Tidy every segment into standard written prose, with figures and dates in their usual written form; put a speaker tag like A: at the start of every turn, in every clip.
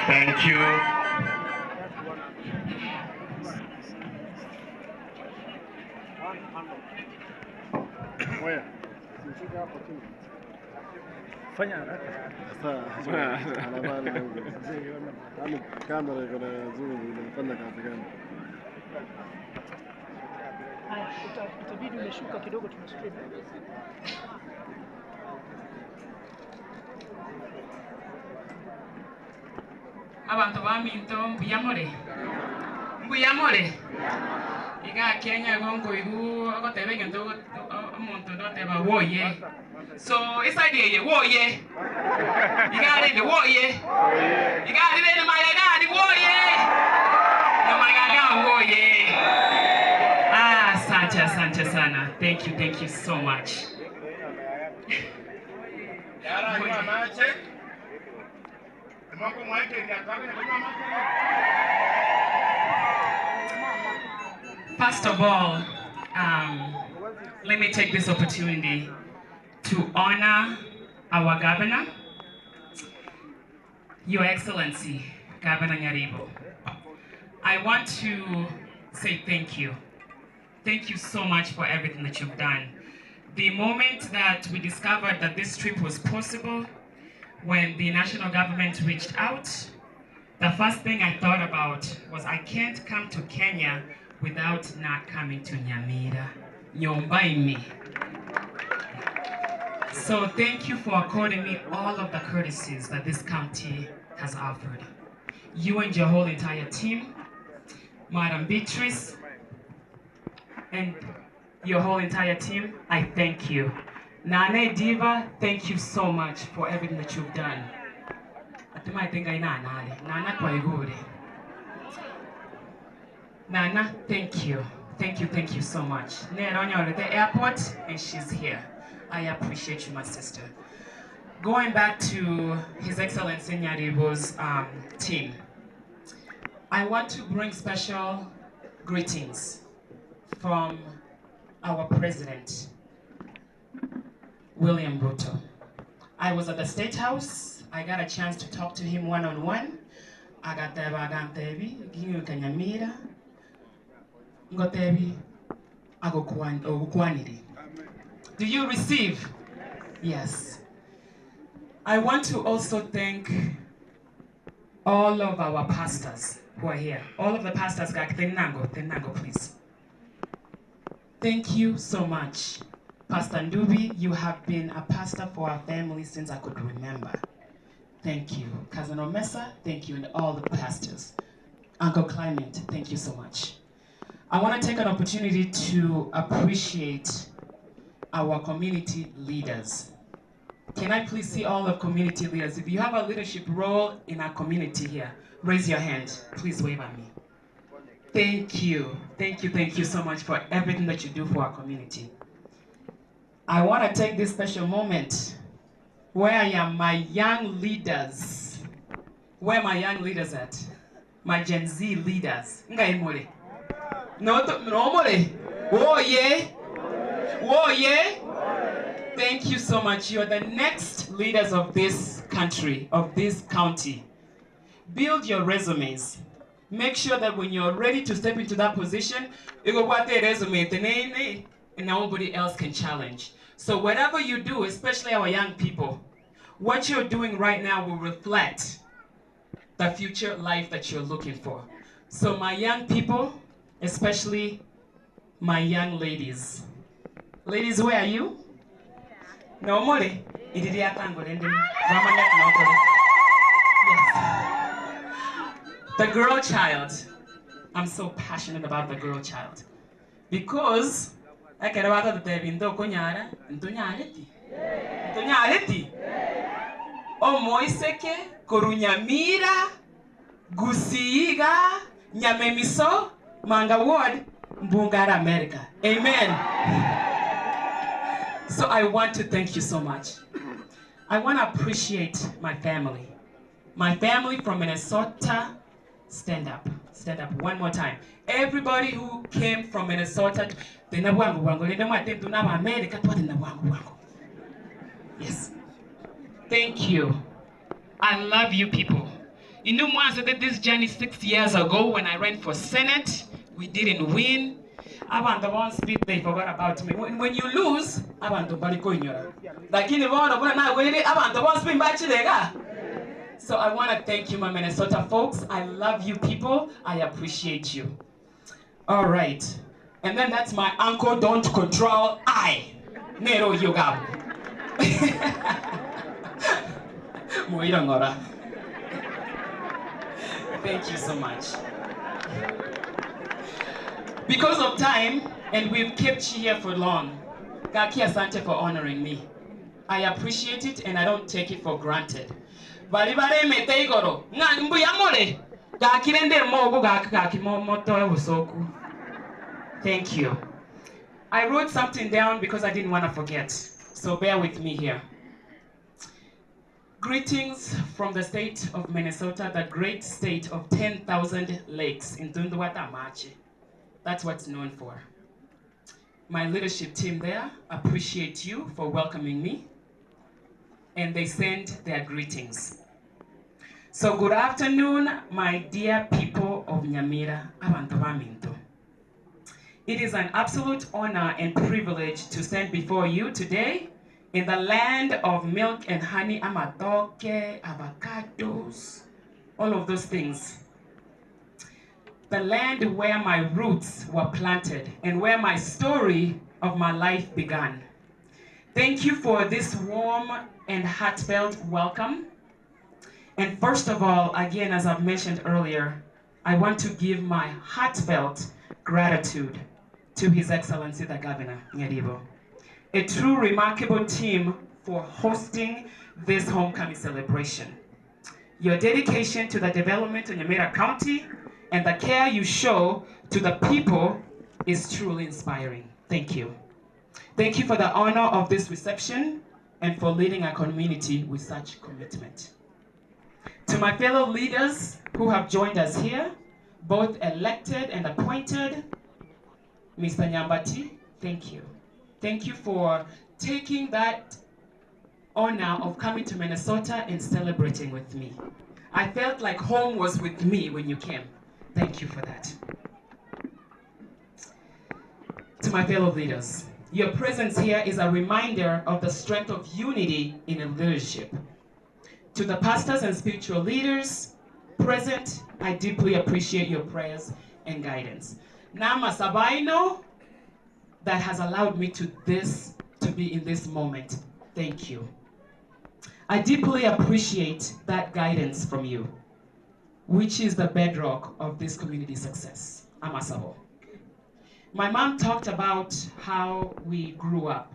A: Thank you.
B: Fanya haraka.
C: Kamera iko na zoom inafanya kazi gani?
B: Itabidi umeshuka kidogo tuna stream.
D: Abantu baminto mbuyamore iga Kenya gongo igu agotebe ngento omuntu ndoteba woye so inside ye woye iga rende woye iga rende mayagadi woye no magaga woye asante sana thank you so much. First of all, let me take this opportunity to honor our governor, Your Excellency, Governor Nyaribo. I want to say thank you. Thank you so much for everything that you've done. The moment that we discovered that this trip was possible, when the national government reached out, the first thing I thought about was I can't come to Kenya without not coming to Nyamira. Nyombaimi. So thank you for according me all of the courtesies that this county has offered. You and your whole entire team, Madam Beatrice, and your whole entire team, I thank you. Nane Diva, thank you so much for everything that you've done. Nana, thank you. Thank you so much. Neronya at the airport, and she's here. I appreciate you, my sister. Going back to His Excellency Nyaribo's team, I want to bring special greetings from our president, William Ruto. I was at the State House. I got a chance to talk to him one-on-one. I got there bagantebi, Nyamira, ngotebi, agokwaniri. Do you receive? Yes. I want to also thank all of our pastors who are here. All of the pastors, tenango, please. Thank you so much. Pastor Ndubi, you have been a pastor for our family since I could remember. Thank you. Cousin Omesa, thank you, and all the pastors. Uncle Clement, thank you so much. I want to take an opportunity to appreciate our community leaders. Can I please see all the community leaders? If you have a leadership role in our community here, raise your hand. Please wave at me. Thank you so much for everything that you do for our community. I want to take this special moment where I am my young leaders. Where are my young leaders at? My Gen Z leaders. No, oh yeah. Oh yeah. Thank you so much. You are the next leaders of this country, of this county. Build your resumes. Make sure that when you're ready to step into that position, you go what the resume and nobody else can challenge. So whatever you do, especially our young people, what you're doing right now will reflect the future life that you're looking for. So my young people, especially my young ladies. Ladies, where are you? No more. Yes. The girl child. I'm so passionate about the girl child. Because I care about the Bindo Konyara, Ntunyareti. O Moiseke, Korunyamira, Gusii, Nyamemiso, Manga Ward, Mbungara America. Amen. So I want to thank you so much. I want to appreciate my family. My family from Minnesota, stand up one more time. Everybody who came from Minnesota, yes. Thank you. I love you people. I did this journey 6 years ago when I ran for Senate. We didn't win. Abantu won't speak, they forgot about me. When you lose, abantu baliko inyora. Lakini wana kuna na kweli abantu won't speak bachi lega. So I want to thank you, my Minnesota folks. I love you people. I appreciate you. All right. And then that's my uncle, don't control I. Nero Yoga. Thank you so much. Because of time, and we've kept you here for long, Gaki Asante for honoring me. I appreciate it and I don't take it for granted. Thank you. I wrote something down because I didn't want to forget, so bear with me here. Greetings from the state of Minnesota, the great state of 10,000 lakes in Tunduwatamachi. That's what's known for. My leadership team there appreciate you for welcoming me, and they send their greetings. So good afternoon, my dear people of Nyamira, abantu baminto. It is an absolute honor and privilege to stand before you today in the land of milk and honey, amatoke, avocados, all of those things. The land where my roots were planted and where my story of my life began. Thank you for this warm and heartfelt welcome. And first of all, again, as I've mentioned earlier, I want to give my heartfelt gratitude to His Excellency the Governor, Nyaribo. A true remarkable team for hosting this homecoming celebration. Your dedication to the development of Nyamira County and the care you show to the people is truly inspiring. Thank you. Thank you for the honor of this reception and for leading our community with such commitment. To my fellow leaders who have joined us here, both elected and appointed, Mr. Nyambati, thank you. Thank you for taking that honor of coming to Minnesota and celebrating with me. I felt like home was with me when you came. Thank you for that. To my fellow leaders, your presence here is a reminder of the strength of unity in leadership. To the pastors and spiritual leaders present, I deeply appreciate your prayers and guidance. Nama Sabaino, that has allowed me to be in this moment. Thank you. I deeply appreciate that guidance from you, which is the bedrock of this community success. Amasabo. My mom talked about how we grew up.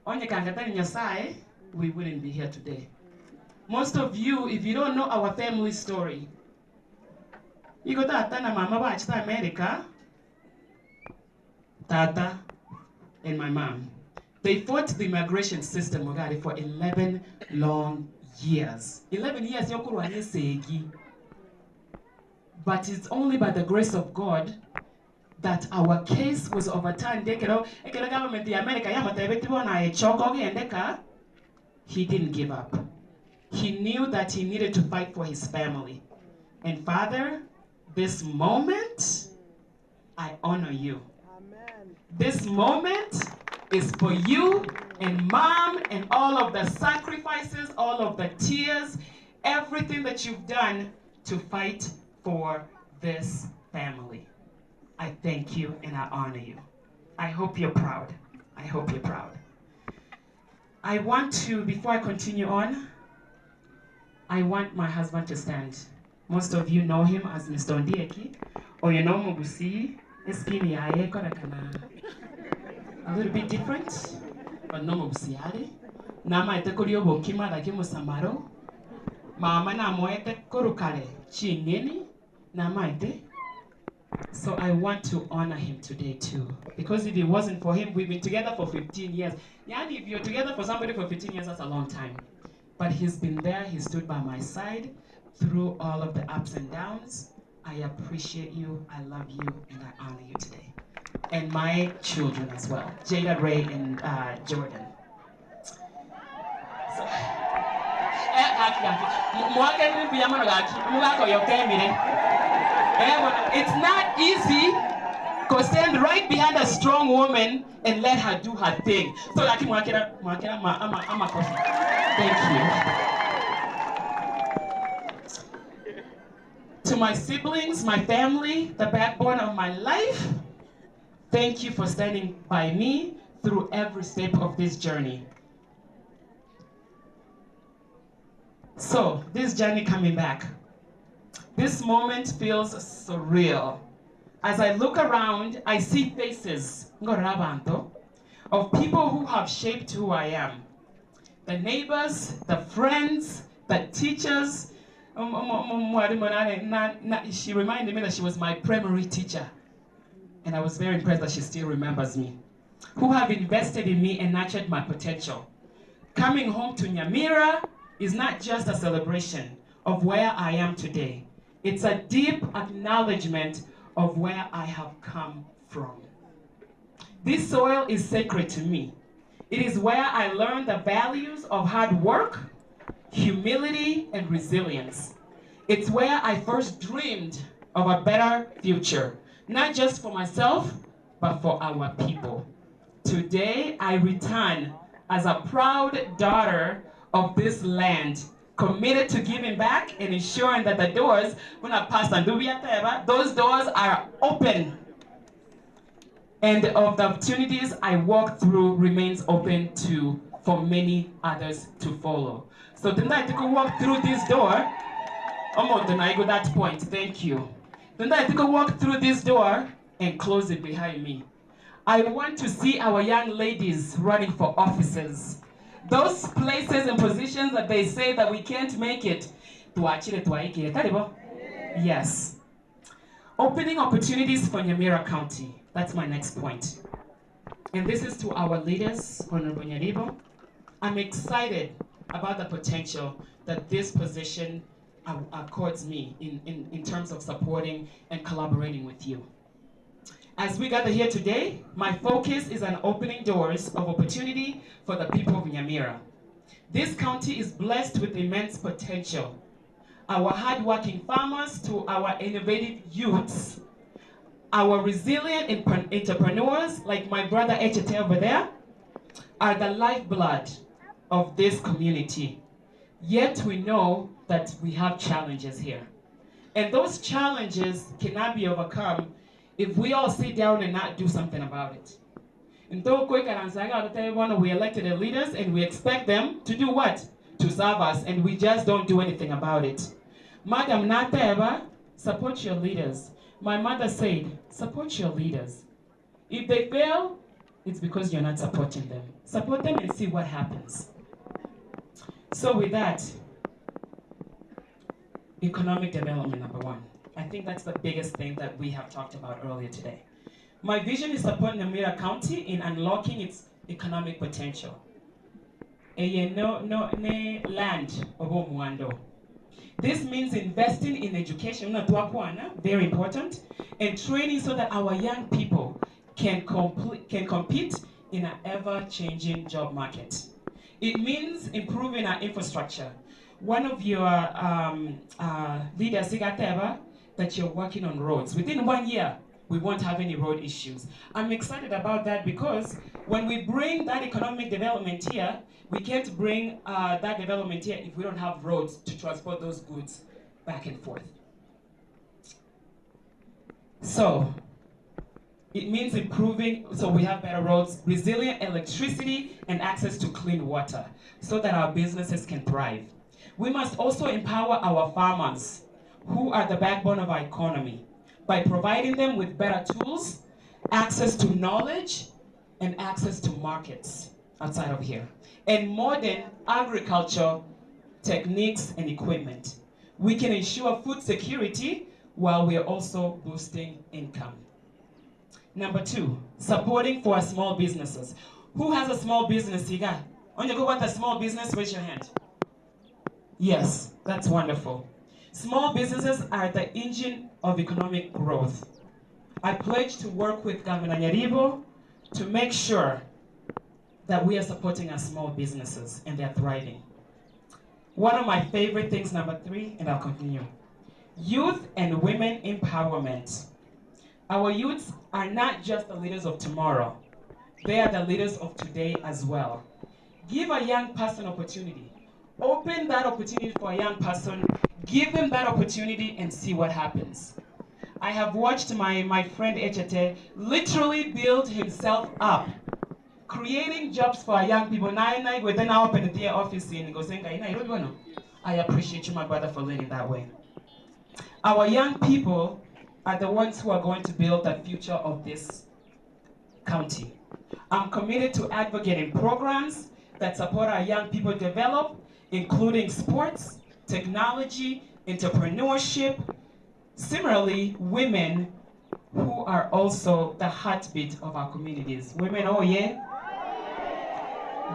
D: We wouldn't be here today. Most of you, if you don't know our family story, you go to mama watch America, Tata and my mom. They fought the immigration system for 11 long years. 11 years, but it's only by the grace of God that our case was overturned. Government the America, he didn't give up. He knew that he needed to fight for his family. And Father, this moment, I honor you. Amen. This moment is for you and Mom and all of the sacrifices, all of the tears, everything that you've done to fight for this family. I thank you and I honor you. I hope you're proud. I hope you're proud. I want to, before I continue on, I want my husband to stand. Most of you know him as Mr. Ondieki, or you know Gusii. A little bit different, but no Gusii. Nama ite kurio bokima daki musamaro. Mama na moete korukare chingeni. Nama ite. So I want to honor him today too. Because if it wasn't for him, we've been together for 15 years. Yani, if you're together for somebody for 15 years, that's a long time. But he's been there, he stood by my side through all of the ups and downs. I appreciate you, I love you, and I honor you today. And my children as well, Jada, Ray, and Jordan. So, It's not easy to stand right behind a strong woman and let her do her thing. So thank you. To my siblings, my family, the backbone of my life, thank you for standing by me through every step of this journey. So, this journey coming back. This moment feels surreal. As I look around, I see faces of people who have shaped who I am. The neighbors, the friends, the teachers. She reminded me that she was my primary teacher. And I was very impressed that she still remembers me. Who have invested in me and nurtured my potential. Coming home to Nyamira is not just a celebration of where I am today. It's a deep acknowledgement of where I have come from. This soil is sacred to me. It is where I learned the values of hard work, humility, and resilience. It's where I first dreamed of a better future, not just for myself, but for our people. Today, I return as a proud daughter of this land, committed to giving back and ensuring that the doors, those doors are open. And of the opportunities I walk through remains open for many others to follow. So tonight you can walk through this door. I go that point, thank you. Tonight you can walk through this door and close it behind me. I want to see our young ladies running for offices. Those places and positions that they say that we can't make it. Yes. Opening opportunities for Nyamira County. That's my next point. And this is to our leaders, Honorable Nyaribo. I'm excited about the potential that this position accords me in terms of supporting and collaborating with you. As we gather here today, my focus is on opening doors of opportunity for the people of Nyamira. This county is blessed with immense potential. Our hardworking farmers to our innovative youths, our resilient entrepreneurs, like my brother Echete over there, are the lifeblood of this community. Yet we know that we have challenges here. And those challenges cannot be overcome if we all sit down and not do something about it. And we elected the leaders and we expect them to do what? To serve us, and we just don't do anything about it. Madam Nateva, support your leaders. My mother said, support your leaders. If they fail, it's because you're not supporting them. Support them and see what happens. So with that, economic development, number one. I think that's the biggest thing that we have talked about earlier today. My vision is to support Nyamira County in unlocking its economic potential. Land. This means investing in education, very important, and training so that our young people can compete in an ever-changing job market. It means improving our infrastructure. One of your leaders, Sigateva, that you're working on roads. Within 1 year, we won't have any road issues. I'm excited about that because when we bring that economic development here, we can't bring that development here if we don't have roads to transport those goods back and forth. So, it means improving, so we have better roads, resilient electricity, and access to clean water so that our businesses can thrive. We must also empower our farmers, who are the backbone of our economy, by providing them with better tools, access to knowledge, and access to markets outside of here, and modern agriculture techniques and equipment. We can ensure food security while we're also boosting income. Number two, supporting for our small businesses. Who has a small business, Siga? On you go with a small business, raise your hand. Yes, that's wonderful. Small businesses are the engine of economic growth. I pledge to work with Governor Nyaribo to make sure that we are supporting our small businesses and they're thriving. One of my favorite things, number 3, and I'll continue. Youth and women empowerment. Our youths are not just the leaders of tomorrow. They are the leaders of today as well. Give a young person opportunity. Open that opportunity for a young person. Give them that opportunity and see what happens. I have watched my friend Echete literally build himself up, creating jobs for young people. Within our open the office in Gosenga. I appreciate you, my brother, for leading that way. Our young people are the ones who are going to build the future of this county. I'm committed to advocating programs that support our young people develop, including sports, technology, entrepreneurship. Similarly, women who are also the heartbeat of our communities. Women, oh yeah?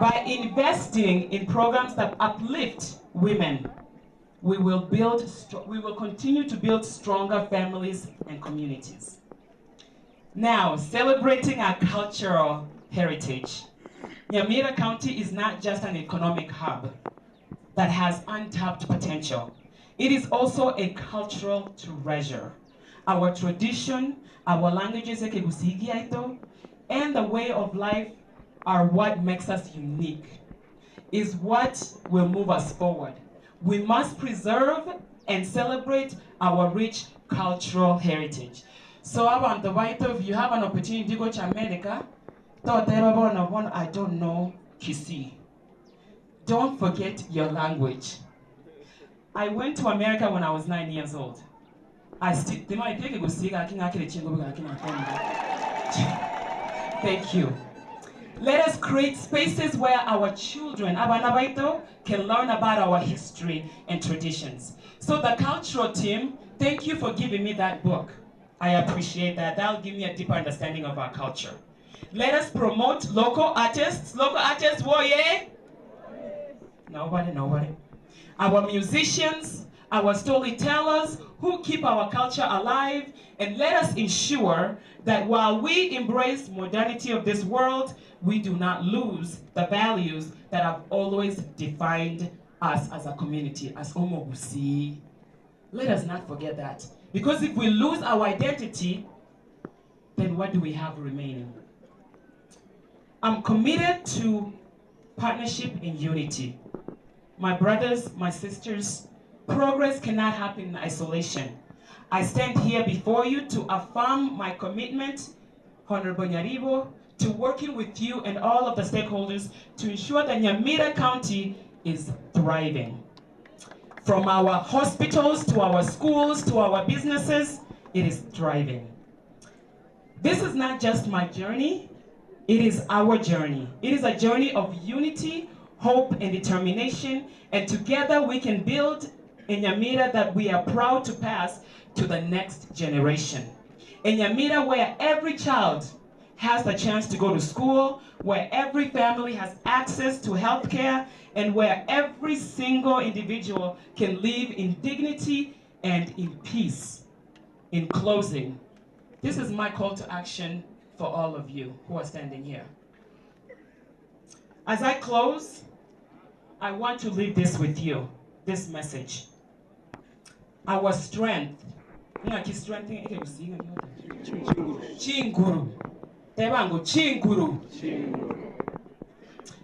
D: By investing in programs that uplift women, we will continue to build stronger families and communities. Now, celebrating our cultural heritage. Nyamira County is not just an economic hub that has untapped potential. It is also a cultural treasure. Our tradition, our languages, and the way of life are what makes us unique, is what will move us forward. We must preserve and celebrate our rich cultural heritage. So if you have an opportunity to go to America, I don't know Kisii. Don't forget your language. I went to America when I was 9 years old. Thank you. Let us create spaces where our children, can learn about our history and traditions. So the cultural team, thank you for giving me that book. I appreciate that. That'll give me a deeper understanding of our culture. Let us promote local artists. Local artists, yeah? Nobody. Our musicians, our storytellers who keep our culture alive, and let us ensure that while we embrace modernity of this world, we do not lose the values that have always defined us as a community, as Gusii. Let us not forget that. Because if we lose our identity, then what do we have remaining? I'm committed to partnership and unity. My brothers, my sisters, progress cannot happen in isolation. I stand here before you to affirm my commitment, Honorable Nyaribo, to working with you and all of the stakeholders to ensure that Nyamira County is thriving. From our hospitals to our schools to our businesses, it is thriving. This is not just my journey, it is our journey. It is a journey of unity, hope, and determination, and together we can build a Nyamira that we are proud to pass to the next generation. A Nyamira where every child has the chance to go to school, where every family has access to healthcare, and where every single individual can live in dignity and in peace. In closing, this is my call to action for all of you who are standing here. As I close, I want to leave this with you, this message. Our strength,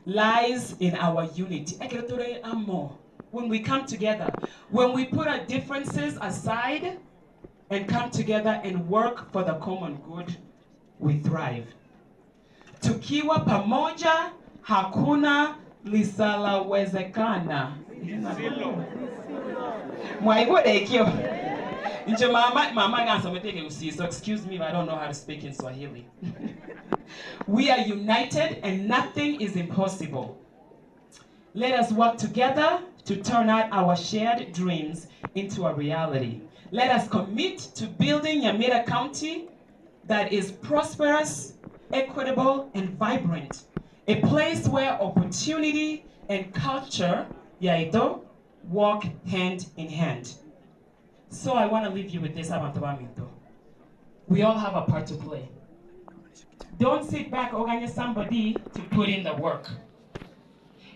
D: lies in our unity. When we come together, when we put our differences aside and come together and work for the common good, we thrive. Tukiwa pamoja, hakuna lisalawezekana. So excuse me if I don't know how to speak in Swahili. We are united and nothing is impossible. Let us work together to turn out our shared dreams into a reality. Let us commit to building Nyamira County that is prosperous, equitable, and vibrant. A place where opportunity and culture, yaito, walk hand in hand. So I want to leave you with this, Abantabamito. We all have a part to play. Don't sit back, organize somebody to put in the work.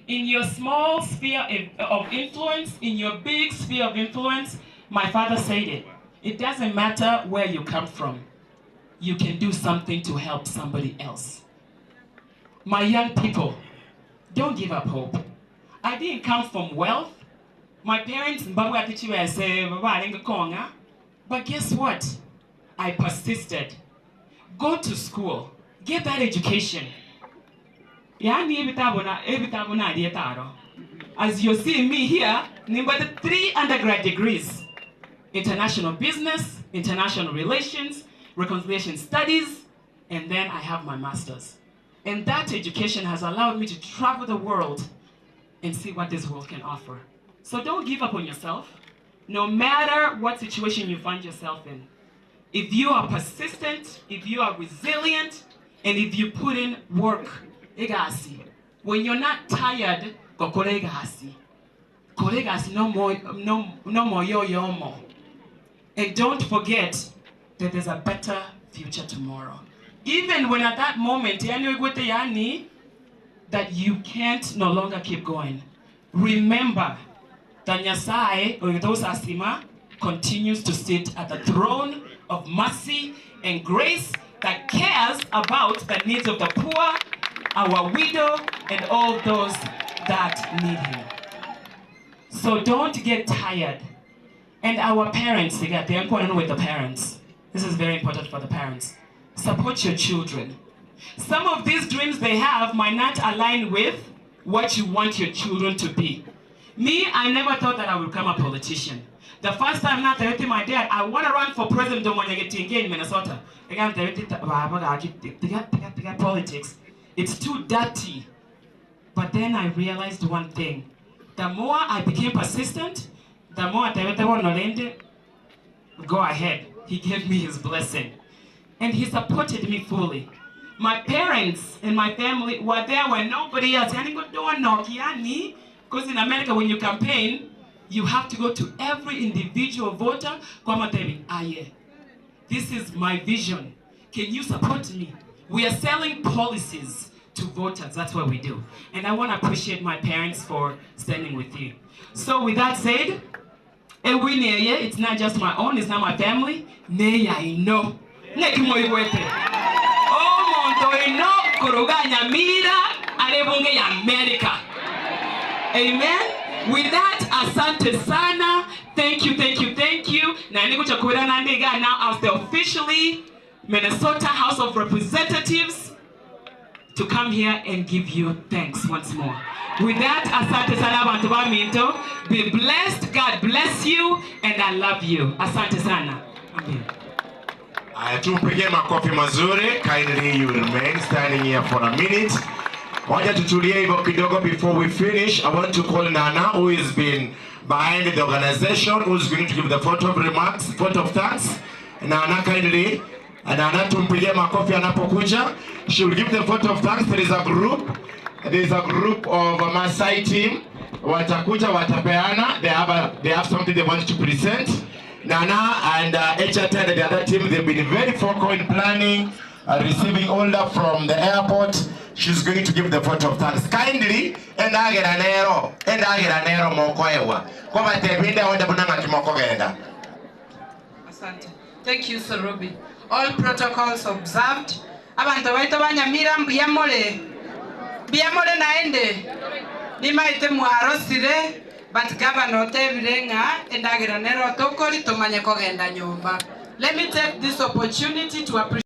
D: In your small sphere of influence, in your big sphere of influence, my father said it. It doesn't matter where you come from. You can do something to help somebody else. My young people, don't give up hope. I didn't come from wealth. My parents, but guess what? I persisted. Go to school. Get that education. As you see me here, number 3 undergrad degrees. International business, international relations, reconciliation studies, and then I have my master's. And that education has allowed me to travel the world and see what this world can offer. So don't give up on yourself, no matter what situation you find yourself in. If you are persistent, if you are resilient, and if you put in work, when you're not tired, no more yo. And don't forget that there's a better future tomorrow. Even when at that moment, that you can't no longer keep going. Remember that Nyasai, or continues to sit at the throne of mercy and grace that cares about the needs of the poor, our widow, and all those that need him. So don't get tired. And our parents, they are important with the parents. This is very important for the parents. Support your children. Some of these dreams they have might not align with what you want your children to be. Me, I never thought that I would become a politician. The first time I met my dad, I want to run for president in Minnesota. Politics. It's too dirty. But then I realized one thing. The more I became persistent, the more go ahead. He gave me his blessing. And he supported me fully. My parents and my family were there when nobody else. Because in America, when you campaign, you have to go to every individual voter. This is my vision. Can you support me? We are selling policies to voters. That's what we do. And I want to appreciate my parents for standing with you. So with that said, it's not just my own, it's not my family. Nyamira America. Amen. With that, asante sana. Thank you. Now as the officially Minnesota House of Representatives to come here and give you thanks once more. With that, asante sana bantu ba Minto. Be blessed. God bless you, and I love you. Asante sana. Amen.
A: Tumpige makofi mazuri. Kindly you remain standing here for a minute. Wacha tutulie hivyo kidogo before we finish. I want to call Nana, who has been behind the organization, who is going to give the photo of remarks, photo of thanks. Nana, kindly. Nana, tumpige makofi anapokuja. She will give the photo of thanks. There is a group of a Maasai team. Watakuja, watapeana. They have something they want to present. Nana and HRT and the other team, they've been very focal in planning, receiving order from the airport. She's going to give the photo of thanks. Kindly,
E: thank you, Sir Ruby. All protocols observed. Abantu baito ba Nyamira biamole naende. Nimaite muarosire. But Governor Tevirenga and Ageranero Tokori to Manyakogenda Nyumba. Let me take this opportunity to appreciate